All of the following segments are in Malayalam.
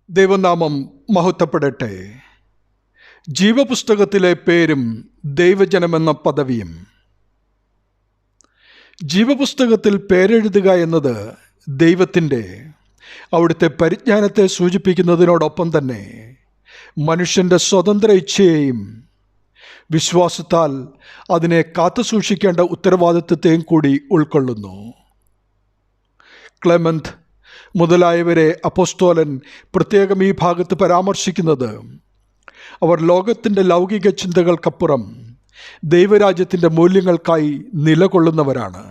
ദൈവനാമം മഹത്വപ്പെടട്ടെ. ജീവപുസ്തകത്തിലെ പേരും ദൈവജനമെന്ന പദവിയും. ജീവപുസ്തകത്തിൽ പേരെഴുതുക എന്നത് ദൈവത്തിൻ്റെ അവിടുത്തെ പരിജ്ഞാനത്തെ സൂചിപ്പിക്കുന്നതിനോടൊപ്പം തന്നെ മനുഷ്യൻ്റെ സ്വതന്ത്ര ഇച്ഛയെയും വിശ്വാസത്താൽ അതിനെ കാത്തുസൂക്ഷിക്കേണ്ട ഉത്തരവാദിത്വത്തെയും കൂടി ഉൾക്കൊള്ളുന്നു. ക്ലെമന്റ് മുതലായവരെ അപ്പോസ്തോലൻ പ്രത്യേകം ഈ ഭാഗത്ത് പരാമർശിക്കുന്നത് അവർ ലോകത്തിൻ്റെ ലൗകിക ചിന്തകൾക്കപ്പുറം ദൈവരാജ്യത്തിൻ്റെ മൂല്യങ്ങൾക്കായി നിലകൊള്ളുന്നവരാണ്.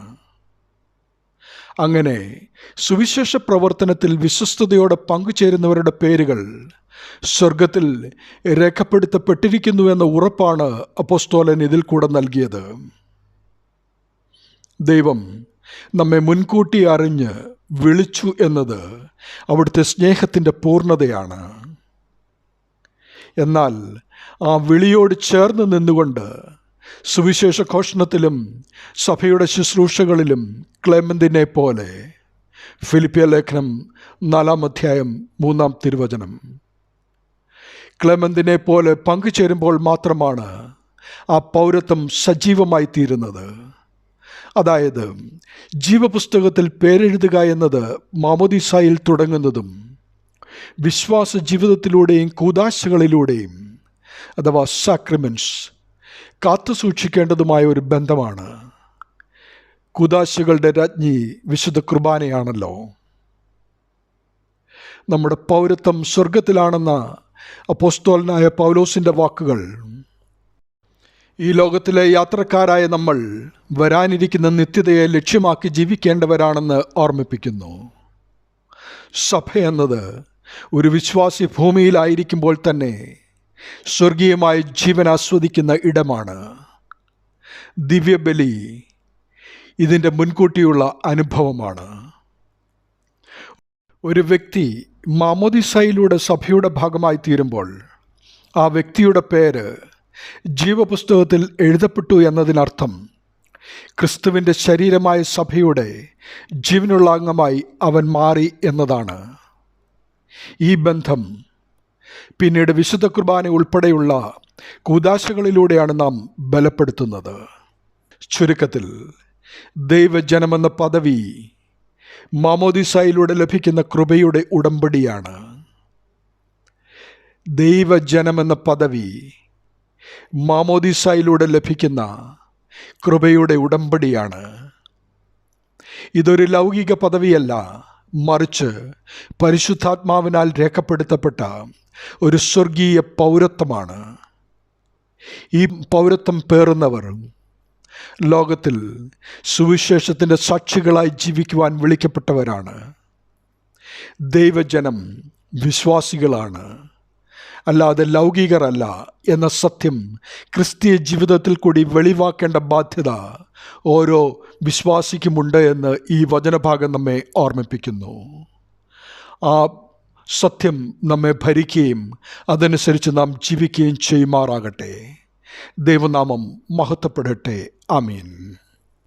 അങ്ങനെ സുവിശേഷ പ്രവർത്തനത്തിൽ വിശ്വസ്തയോടെ പങ്കുചേരുന്നവരുടെ പേരുകൾ സ്വർഗത്തിൽ രേഖപ്പെടുത്തപ്പെട്ടിരിക്കുന്നുവെന്ന ഉറപ്പാണ് അപ്പോസ്തോലൻ ഇതിൽ കൂടെ നൽകിയത്. ദൈവം നമ്മെ മുൻകൂട്ടി അറിഞ്ഞ് വിളിച്ചു എന്നത് അവിടുത്തെ സ്നേഹത്തിൻ്റെ പൂർണ്ണതയാണ്. എന്നാൽ ആ വിളിയോട് ചേർന്ന് നിന്നുകൊണ്ട് സുവിശേഷ ഘോഷണത്തിലും സഭയുടെ ശുശ്രൂഷകളിലും ക്ലെമന്തിനെ പോലെ ഫിലിപ്പിയ ലേഖനം 4:3 ക്ലെമന്തിനെ പോലെ പങ്കുചേരുമ്പോൾ മാത്രമാണ് ആ പൗരത്വം സജീവമായി തീരുന്നത്. അതായത് ജീവപുസ്തകത്തിൽ പേരെഴുതുക എന്നത് മാമോദീസായിൽ തുടങ്ങുന്നതും വിശ്വാസ ജീവിതത്തിലൂടെയും കൂദാശകളിലൂടെയും അഥവാ സാക്രമെൻറ്റ്സ് കാത്തുസൂക്ഷിക്കേണ്ടതുമായ ഒരു ബന്ധമാണ്. കൂദാശകളുടെ രാജ്ഞി വിശുദ്ധ കുർബാനയാണല്ലോ. നമ്മുടെ പൗരത്വം സ്വർഗത്തിലാണെന്ന അപ്പോസ്തലനായ പൗലോസിൻ്റെ വാക്കുകൾ ഈ ലോകത്തിലെ യാത്രക്കാരായ നമ്മൾ വരാനിരിക്കുന്ന നിത്യതയെ ലക്ഷ്യമാക്കി ജീവിക്കേണ്ടവരാണെന്ന് ഓർമ്മിപ്പിക്കുന്നു. സഭ എന്നത് ഒരു വിശ്വാസി ഭൂമിയിലായിരിക്കുമ്പോൾ തന്നെ സ്വർഗീയമായ ജീവൻ ആസ്വദിക്കുന്ന ഇടമാണ്. ദിവ്യബലി ഇതിൻ്റെ മുൻകൂട്ടിയുള്ള അനുഭവമാണ്. ഒരു വ്യക്തി മാമോദീസായിലൂടെ സഭയുടെ ഭാഗമായി തീരുമ്പോൾ ആ വ്യക്തിയുടെ പേര് ജീവപുസ്തകത്തിൽ എഴുതപ്പെട്ടു എന്നതിനർത്ഥം ക്രിസ്തുവിൻ്റെ ശരീരമായ സഭയുടെ ജീവനുള്ള അംഗമായി അവൻ മാറി എന്നതാണ്. ഈ ബന്ധം പിന്നീട് വിശുദ്ധ കുർബാന ഉൾപ്പെടെയുള്ള കൂദാശകളിലൂടെയാണ് നാം ബലപ്പെടുത്തുന്നത്. ചുരുക്കത്തിൽ ദൈവജനമെന്ന പദവി മാമോദീസായിലൂടെ ലഭിക്കുന്ന കൃപയുടെ ഉടമ്പടിയാണ്. ദൈവജനമെന്ന പദവി മാമോദീസായിലൂടെ ലഭിക്കുന്ന കൃപയുടെ ഉടമ്പടിയാണ്. ഇതൊരു ലൗകിക പദവിയല്ല, മറിച്ച് പരിശുദ്ധാത്മാവിനാൽ രേഖപ്പെടുത്തപ്പെട്ട ഒരു സ്വർഗീയ പൗരത്വമാണ്. ഈ പൗരത്വം പേറുന്നവർ ലോകത്തിൽ സുവിശേഷത്തിൻ്റെ സാക്ഷികളായി ജീവിക്കുവാൻ വിളിക്കപ്പെട്ടവരാണ്. ദൈവജനം വിശ്വാസികളാണ്, അല്ലാതെ ലൗകികരല്ല എന്ന സത്യം ക്രിസ്തീയ ജീവിതത്തിൽ കൂടി വെളിവാക്കേണ്ട ബാധ്യത ഓരോ വിശ്വാസിക്കുമുണ്ട് എന്ന് ഈ വചനഭാഗം നമ്മെ ഓർമ്മിപ്പിക്കുന്നു. ആ സത്യം നമ്മെ ഭരിക്കുകയും അതനുസരിച്ച് നാം ജീവിക്കുകയും ചെയ്യുമാറാകട്ടെ. ദൈവനാമം മഹത്വപ്പെടട്ടെ. ആമീൻ.